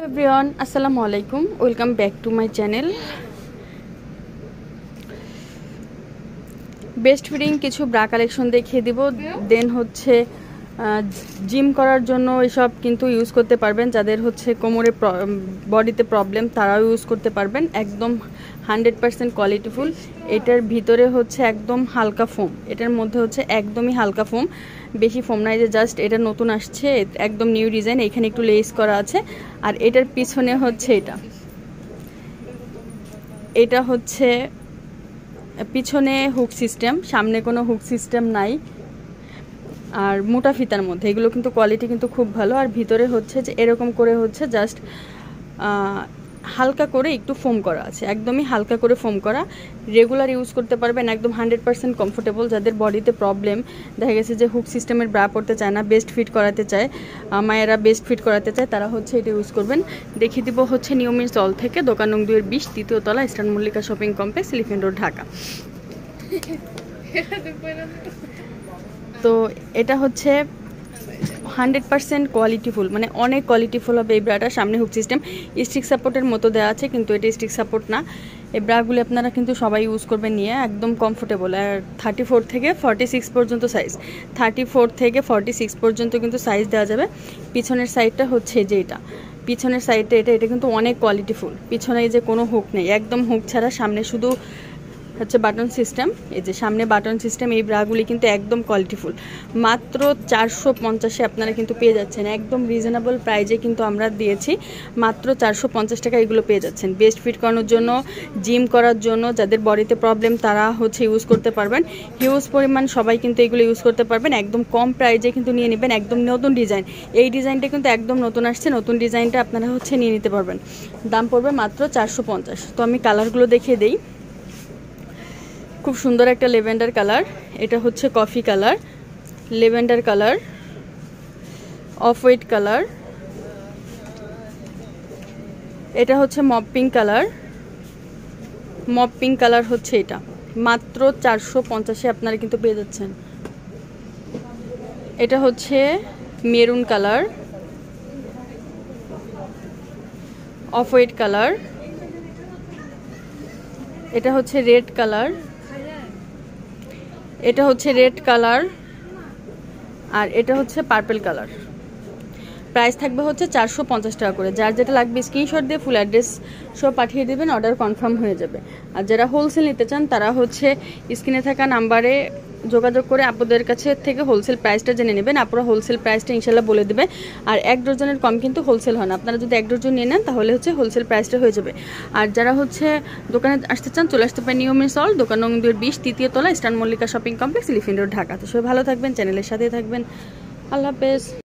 Everyone, আসসালামু আলাইকুম। Welcome back to my channel. Best fitting কিছু ব্রা কালেকশন দেখিয়ে দিব। দেন হচ্ছে জিম করার জন্য এসব কিন্তু ইউজ করতে পারবেন। যাদের হচ্ছে কোমরে বডিতে প্রবলেম তারাও ইউজ করতে পারবেন। একদম 100% কোয়ালিটিফুল। এটার ভিতরে হচ্ছে একদম হালকা ফোম, এটার মধ্যে হচ্ছে একদমই হালকা ফোম, বেশি ফোম নাই, যে জাস্ট এটা নতুন আসছে, একদম নিউ ডিজাইন। এখানে একটু লেস করা আছে। আর এটার পিছনে হচ্ছে এটা হচ্ছে পিছনে হুক সিস্টেম, সামনে কোনো হুক সিস্টেম নাই। আর মোটা ফিতার মধ্যে এগুলো কিন্তু কোয়ালিটি কিন্তু খুব ভালো। আর ভিতরে হচ্ছে যে এরকম করে হচ্ছে জাস্ট হালকা করে একটু ফোম করা আছে, একদমই হালকা করে ফোম করা। রেগুলার ইউজ করতে পারবেন, একদম 100% কমফোর্টেবল। যাদের বডিতে প্রবলেম, দেখা গেছে যে হুক সিস্টেমের ব্রা পড়তে চায় না, বেস্ট ফিট করাতে চায়, মায়েরা বেস্ট ফিট করাতে চায়, তারা হচ্ছে এটা ইউজ করবেন। দেখিয়ে দিব হচ্ছে নিউ মিন্স অল থেকে, দোকান নং 2-20, তৃতীয় তলা, eastern Mallika shopping complex, elephant road, Dhaka. তো এটা হচ্ছে 100% কোয়ালিটিফুল, মানে অনেক কোয়ালিটিফুল হবে এই ব্রাটা। সামনে হুক সিস্টেম, স্টিক সাপোর্টের মতো দেওয়া আছে, কিন্তু এটা স্টিক সাপোর্ট না। এই ব্রাগুলি আপনারা কিন্তু সবাই ইউজ করবেন নিয়ে, একদম কমফোর্টেবল। আর 34 থেকে 46 পর্যন্ত সাইজ, 34 থেকে 46 পর্যন্ত কিন্তু সাইজ দেওয়া যাবে। পিছনের সাইডটা হচ্ছে যে পিছনের সাইডটা এটা কিন্তু অনেক কোয়ালিটিফুল। পিছনে এই যে কোনো হুক নেই, একদম হুক ছাড়া, সামনে শুধু হচ্ছে বাটন সিস্টেম। এই যে সামনে বাটন সিস্টেম, এই ব্রাগুলি কিন্তু একদম কোয়ালিটিফুল। মাত্র 450-এ আপনারা কিন্তু পেয়ে যাচ্ছেন, একদম রিজনেবল প্রাইজে কিন্তু আমরা দিয়েছি। মাত্র 450 টাকা এগুলো পেয়ে যাচ্ছেন। বেস্ট ফিট করানোর জন্য, জিম করার জন্য, যাদের বডিতে প্রবলেম তারা হচ্ছে ইউজ করতে পারবেন। হিউজ পরিমাণ সবাই কিন্তু এগুলো ইউজ করতে পারবেন। একদম কম প্রাইজে কিন্তু নিয়ে নেবেন, একদম নতুন ডিজাইন। এই ডিজাইনটা কিন্তু একদম নতুন আসছে, নতুন ডিজাইনটা আপনারা হচ্ছে নিয়ে নিতে পারবেন। দাম পড়বে মাত্র 450। তো আমি কালারগুলো দেখিয়ে দিই। খুব সুন্দর একটা লেভেন্ডার কালার, এটা হচ্ছে coffee colour, lavender colour, off white colour, এটা হচ্ছে mop pink colour, mop pink colour হচ্ছে এটা। মাত্র 450-এ আপনারা কিন্তু পেয়ে যাচ্ছেন। এটা হচ্ছে maroon colour, off white colour, এটা হচ্ছে রেড কালার, এটা হচ্ছে রেড কালার, আর এটা হচ্ছে পার্পল কালার। প্রাইস থাকবে হচ্ছে 450 টাকা করে। যার যেটা লাগবে স্ক্রিনশট দিয়ে ফুল অ্যাড্রেস সব পাঠিয়ে দেবেন, অর্ডার কনফার্ম হয়ে যাবে। আর যারা হোলসেল নিতে চান তারা হচ্ছে স্ক্রিনে থাকা নাম্বারে যোগাযোগ করে আপুদের কাছে থেকে হোলসেল প্রাইসটা জেনে নেবেন। আপুরা হোলসেল প্রাইসটা ইনশাল্লাহ বলে দেবে। আর 1 ডজনের কম কিন্তু হোলসেল হয় না। আপনারা যদি 1 ডজন নিয়ে নেন তাহলে হচ্ছে হোলসেল প্রাইসটা হয়ে যাবে। আর যারা হচ্ছে দোকানে আসতে চান, চলে আসতে পারেন নিউ মিন্স অল, দোকান নং 2-20, তৃতীয় তলা, eastern Mallika shopping complex, elephant road, Dhaka. তো সবাই ভালো থাকবেন, চ্যানেলের সাথে থাকবেন। আল্লাহ হাফেজ।